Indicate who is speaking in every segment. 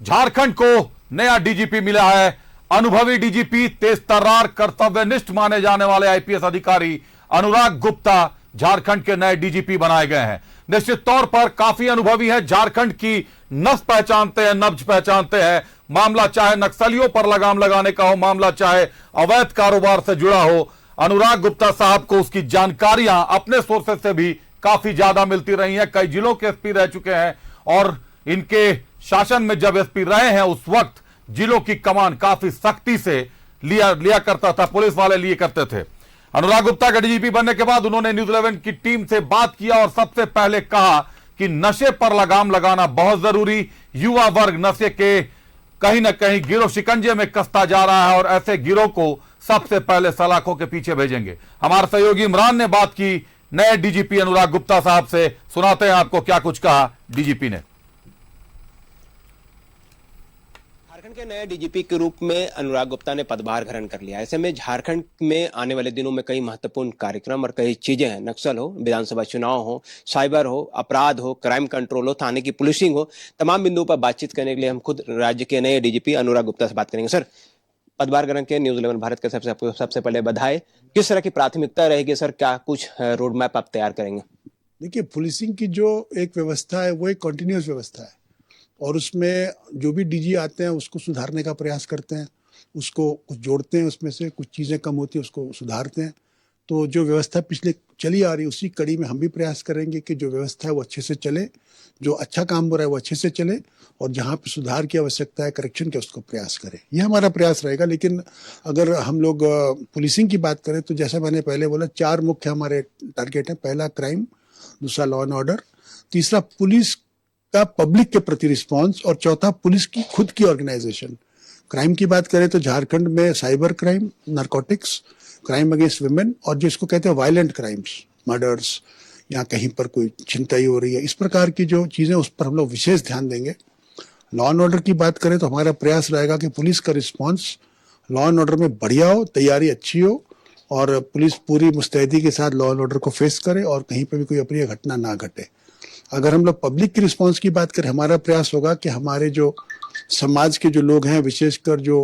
Speaker 1: झारखंड को नया डीजीपी मिला है। अनुभवी डीजीपी, तेज तर्रार, कर्तव्यनिष्ठ माने जाने वाले आईपीएस अधिकारी अनुराग गुप्ता झारखंड के नए डीजीपी बनाए गए हैं। निश्चित तौर पर काफी अनुभवी है, झारखंड की नस पहचानते हैं, नब्ज पहचानते हैं। मामला चाहे नक्सलियों पर लगाम लगाने का हो, मामला चाहे अवैध कारोबार से जुड़ा हो, अनुराग गुप्ता साहब को उसकी जानकारियां अपने सोर्सेज से भी काफी ज्यादा मिलती रही हैं। कई जिलों के एसपी रह चुके हैं और इनके शासन में जब एसपी रहे हैं उस वक्त जिलों की कमान काफी सख्ती से लिया करता था, पुलिस वाले लिए करते थे। अनुराग गुप्ता के डीजीपी बनने के बाद उन्होंने न्यूज़ 11 की टीम से बात किया और सबसे पहले कहा कि नशे पर लगाम लगाना बहुत जरूरी। युवा वर्ग नशे के कहीं ना कहीं गिरोह शिकंजे में कसता जा रहा है और ऐसे गिरोह को सबसे पहले सलाखों के पीछे भेजेंगे। हमारे सहयोगी इमरान ने बात की नए डीजीपी अनुराग गुप्ता साहब से, सुनाते हैं आपको क्या कुछ कहा डीजीपी ने।
Speaker 2: झारखंड के नए डीजीपी के रूप में अनुराग गुप्ता ने पदभार ग्रहण कर लिया। ऐसे में झारखंड में आने वाले दिनों में कई महत्वपूर्ण कार्यक्रम और कई चीजें हैं। नक्सल हो, विधानसभा चुनाव हो, साइबर हो, अपराध हो, क्राइम कंट्रोल हो, थाने की पुलिसिंग हो, तमाम बिंदुओं पर बातचीत करने के लिए हम खुद राज्य के नए डीजीपी अनुराग गुप्ता से बात करेंगे। सर, पदभार ग्रहण के न्यूज़ 11 भारत के सबसे पहले बधाई। किस तरह की प्राथमिकता रहेगी सर, क्या कुछ रोड मैप आप तैयार करेंगे?
Speaker 3: देखिए, पुलिसिंग की जो एक व्यवस्था है वो एक कॉन्टिन्यूस व्यवस्था है और उसमें जो भी डीजी आते हैं उसको सुधारने का प्रयास करते हैं, उसको कुछ जोड़ते हैं, उसमें से कुछ चीज़ें कम होती है उसको सुधारते हैं। तो जो व्यवस्था पिछले चली आ रही है उसी कड़ी में हम भी प्रयास करेंगे कि जो व्यवस्था है वो अच्छे से चले, जो अच्छा काम हो रहा है वो अच्छे से चले और जहाँ पे सुधार की आवश्यकता है, करेक्शन के, उसको प्रयास करें। ये हमारा प्रयास रहेगा। लेकिन अगर हम लोग पुलिसिंग की बात करें तो जैसा मैंने पहले बोला, 4 मुख्य हमारे टारगेट हैं। पहला क्राइम, दूसरा लॉ एंड ऑर्डर, तीसरा पुलिस का पब्लिक के प्रति रिस्पांस और चौथा पुलिस की खुद की ऑर्गेनाइजेशन। क्राइम की बात करें तो झारखंड में cyber crime, narcotics, crime against women और जो इसको कहते हैं वायलेंट क्राइम्स, मर्डर्स या कहीं पर कोई छिनतई हो रही है, इस प्रकार की जो चीज़ें उस पर हम लोग विशेष ध्यान देंगे। लॉ एंड ऑर्डर की बात करें तो हमारा प्रयास रहेगा कि पुलिस का रिस्पांस लॉ एंड ऑर्डर में बढ़िया हो, तैयारी अच्छी हो और पुलिस पूरी मुस्तैदी के साथ लॉ एंड ऑर्डर को फेस करे और कहीं पर भी कोई अप्रिय घटना ना घटे। अगर हम लोग पब्लिक की रिस्पांस की बात करें, हमारा प्रयास होगा कि हमारे जो समाज के जो लोग हैं, विशेषकर जो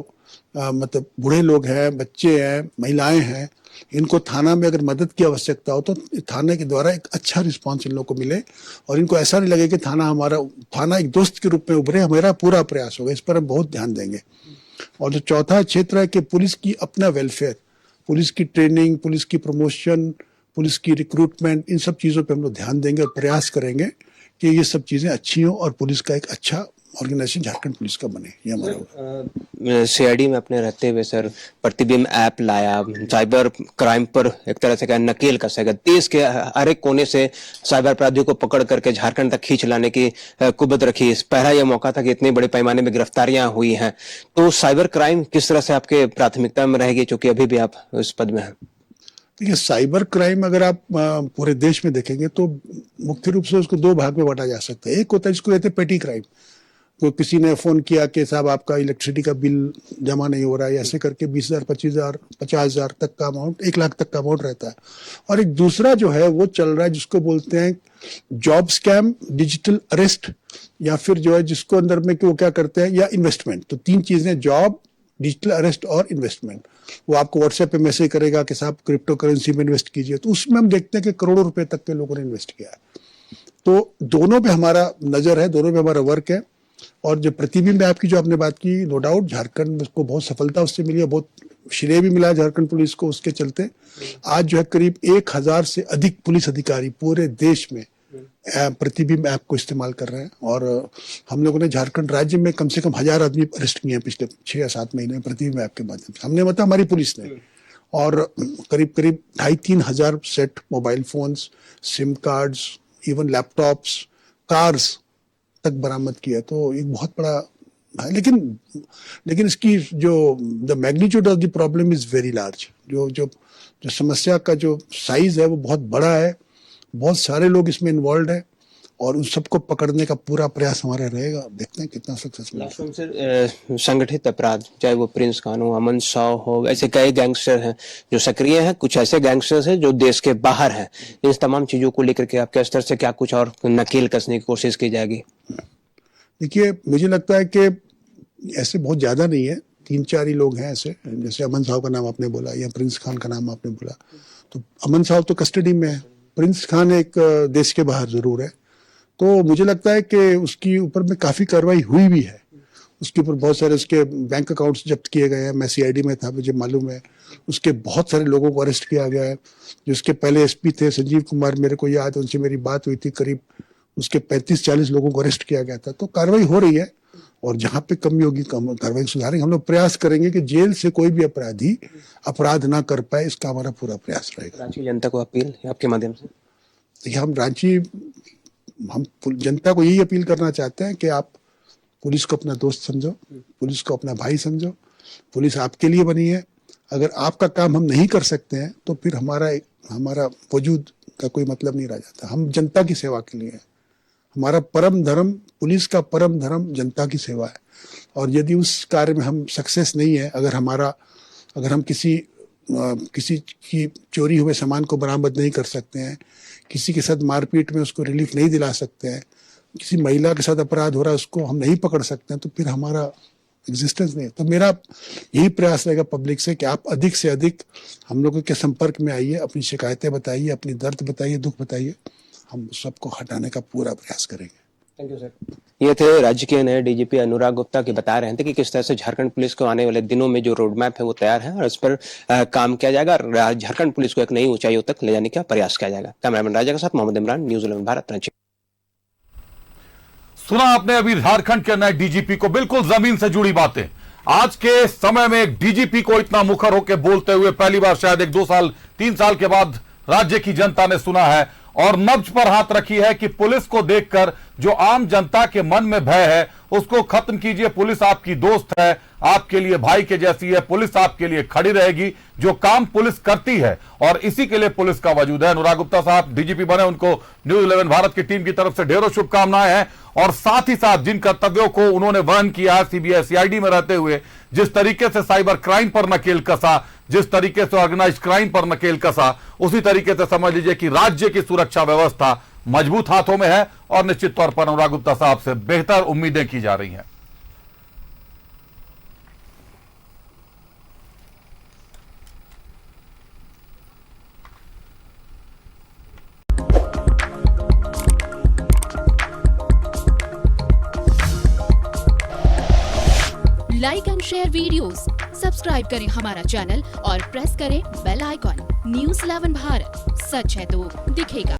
Speaker 3: मतलब बूढ़े लोग हैं, बच्चे हैं, महिलाएं हैं, इनको थाना में अगर मदद की आवश्यकता हो तो थाने के द्वारा एक अच्छा रिस्पांस इन लोगों को मिले और इनको ऐसा नहीं लगे कि थाना एक दोस्त के रूप में उभरे। हमारा पूरा प्रयास होगा, इस पर हम बहुत ध्यान देंगे। और जो चौथा क्षेत्र है कि पुलिस की अपना वेलफेयर, पुलिस की ट्रेनिंग, पुलिस की प्रमोशन, पुलिस की रिक्रूटमेंट, इन सब चीज़ों पे हम लोग ध्यान देंगे और प्रयास करेंगे कि ये सब चीज़ें अच्छी हों और पुलिस का एक अच्छा ऑर्गेनाइजेशन झारखंड पुलिस का बने। ये हमारा
Speaker 2: सीआईडी में अपने रहते हुए सर प्रतिबिंब ऐप लाया, साइबर क्राइम पर एक तरह से क्या नकेल कसेगा, देश के हर एक कोने से साइबर अपराधियों को पकड़ करके झारखंड तक खींच लाने की कुवत रखी। पहला यह मौका था कि इतने बड़े पैमाने में गिरफ्तारियां हुई हैं। तो साइबर क्राइम किस तरह से आपके प्राथमिकता में रहेगी, चूंकि अभी भी आप इस पद में हैं?
Speaker 3: देखिए, साइबर क्राइम अगर आप पूरे देश में देखेंगे तो मुख्य रूप से उसको 2 भाग में बांटा जा सकता है। एक होता है जिसको कहते हैं पेटी क्राइम, तो किसी ने फोन किया कि साहब आपका इलेक्ट्रिसिटी का बिल जमा नहीं हो रहा है, ऐसे करके 20,000, 25,000, 50,000 तक का अमाउंट, 1 लाख तक का अमाउंट रहता है। और एक दूसरा जो है वो चल रहा है जिसको बोलते हैं जॉब स्कैम, डिजिटल अरेस्ट, या फिर जो है जिसको अंदर में कि वो क्या करते हैं, या इन्वेस्टमेंट। तो 3 चीजें, जॉब, डिजिटल अरेस्ट और इन्वेस्टमेंट। वो आपको व्हाट्सएप पे मैसेज करेगा कि साहब क्रिप्टो करेंसी में इन्वेस्ट कीजिए, तो उसमें हम देखते हैं कि करोड़ों रुपए तक के लोगों ने इन्वेस्ट किया है। तो दोनों पे हमारा नजर है, दोनों पे हमारा वर्क है। और जो प्रतिबिंब ऐप की जो आपने बात की, नो डाउट झारखंड को बहुत सफलता उससे मिली है, बहुत श्रेय भी मिला है झारखंड पुलिस को उसके चलते। आज जो है करीब 1000 से अधिक पुलिस अधिकारी पूरे देश में प्रतिबिंब ऐप को इस्तेमाल कर रहे हैं और हम लोगों ने झारखंड राज्य में कम से कम 1000 आदमी अरेस्ट किए हैं पिछले 6 या 7 महीने में प्रतिबिंब ऐप के माध्यम से। हमने मतलब हमारी पुलिस ने, और करीब 2,500-3 हजार set mobile phones, SIM cards, even laptops, cars तक बरामद किया। तो एक बहुत बड़ा है, लेकिन इसकी जो the magnitude of the problem is very large. जो समस्या का जो साइज है वो बहुत बड़ा है, बहुत सारे लोग इसमें इन्वॉल्व है और उन सबको पकड़ने का पूरा प्रयास हमारा रहेगा। देखते हैं कितना सक्सेसफुल है।
Speaker 2: संगठित अपराध, चाहे वो प्रिंस खान हो, अमन साव हो, ऐसे कई गैंगस्टर हैं जो सक्रिय हैं, कुछ ऐसे गैंगस्टर्स हैं जो देश के बाहर हैं। इन तमाम चीजों को लेकर के आपके स्तर से क्या कुछ और नकेल कसने की कोशिश की जाएगी?
Speaker 3: देखिए, मुझे लगता है कि ऐसे बहुत ज़्यादा नहीं है, 3-4 ही लोग हैं ऐसे, जैसे अमन साहब का नाम आपने बोला या प्रिंस खान का नाम आपने बोला। तो अमन साहब तो कस्टडी में है, प्रिंस खान एक देश के बाहर ज़रूर है। तो मुझे लगता है कि उसके ऊपर में काफ़ी कार्रवाई हुई भी है। उसके ऊपर बहुत सारे उसके बैंक अकाउंट्स जब्त किए गए हैं। मैं CID में था, मुझे मालूम है। उसके बहुत सारे लोगों को अरेस्ट किया गया है। जो उसके पहले SP थे संजीव कुमार, मेरे को याद है, उनसे मेरी बात हुई थी, करीब उसके 35-40 लोगों को अरेस्ट किया गया था। तो कार्रवाई हो रही है और जहाँ पे कमी होगी कार्रवाई सुधारेंगे। हम लोग प्रयास करेंगे कि जेल से कोई भी अपराधी अपराध ना कर पाए, इसका हमारा पूरा प्रयास रहेगा।
Speaker 2: रांची जनता को अपील है आपके माध्यम से।
Speaker 3: देखिए, हम जनता को यही अपील करना चाहते हैं कि आप पुलिस को अपना दोस्त समझो, पुलिस को अपना भाई समझो। पुलिस आपके लिए बनी है। अगर आपका काम हम नहीं कर सकते हैं तो फिर हमारा वजूद का कोई मतलब नहीं रह जाता। हम जनता की सेवा के लिए हैं। हमारा परम धर्म, पुलिस का परम धर्म जनता की सेवा है। और यदि उस कार्य में हम सक्सेस नहीं है, अगर हम किसी की चोरी हुए सामान को बरामद नहीं कर सकते हैं, किसी के साथ मारपीट में उसको रिलीफ नहीं दिला सकते हैं, किसी महिला के साथ अपराध हो रहा है उसको हम नहीं पकड़ सकते हैं, तो फिर हमारा एग्जिस्टेंस नहीं है। तो मेरा यही प्रयास रहेगा पब्लिक से कि आप अधिक से अधिक हम लोगों के संपर्क में आइए, अपनी शिकायतें बताइए, अपनी दर्द बताइए, दुख बताइए। हम सबको हटाने का पूरा प्रयास करेंगे।
Speaker 2: Thank you sir. ये थे राज्य के नए DGP अनुराग गुप्ता की बता रहे थे कि किस तरह से झारखंड पुलिस को आने वाले दिनों में जो रोड मैप है वो तैयार है और इस पर काम किया जाएगा और झारखंड पुलिस को एक नई ऊंचाइयों तक ले जाने का प्रयास किया जाएगा। कैमरामैन राजा के साथ मोहम्मद इमरान, न्यूज़ 11 भारत, रांची।
Speaker 1: सुना आपने अभी झारखंड के नए DGP को, बिल्कुल जमीन से जुड़ी बातें। आज के समय में एक DGP को इतना मुखर होकर बोलते हुए पहली बार शायद 1-2 साल 3 साल के बाद राज्य की जनता ने सुना है और नब्ज पर हाथ रखी है कि पुलिस को देखकर जो आम जनता के मन में भय है उसको खत्म कीजिए। पुलिस आपकी दोस्त है, आपके लिए भाई के जैसी है, पुलिस आपके लिए खड़ी रहेगी। जो काम पुलिस करती है और इसी के लिए पुलिस का वजूद है। अनुराग गुप्ता साहब DGP बने, उनको न्यूज़ 11 भारत की टीम की तरफ से ढेरों शुभकामनाएं हैं। और साथ ही साथ जिन कर्तव्यों को उन्होंने वहन किया है CBI CID में रहते हुए, जिस तरीके से साइबर क्राइम पर नकेल कसा, जिस तरीके से ऑर्गेनाइज्ड क्राइम पर नकेल कसा, उसी तरीके से समझ लीजिए कि राज्य की सुरक्षा व्यवस्था मजबूत हाथों में है और निश्चित तौर पर अनुराग गुप्ता साहब से बेहतर उम्मीदें की जा रही हैं।
Speaker 4: Like and share videos, subscribe करें हमारा चैनल और प्रेस करें बेल आइकॉन। न्यूज़ 11 भारत, सच है तो दिखेगा।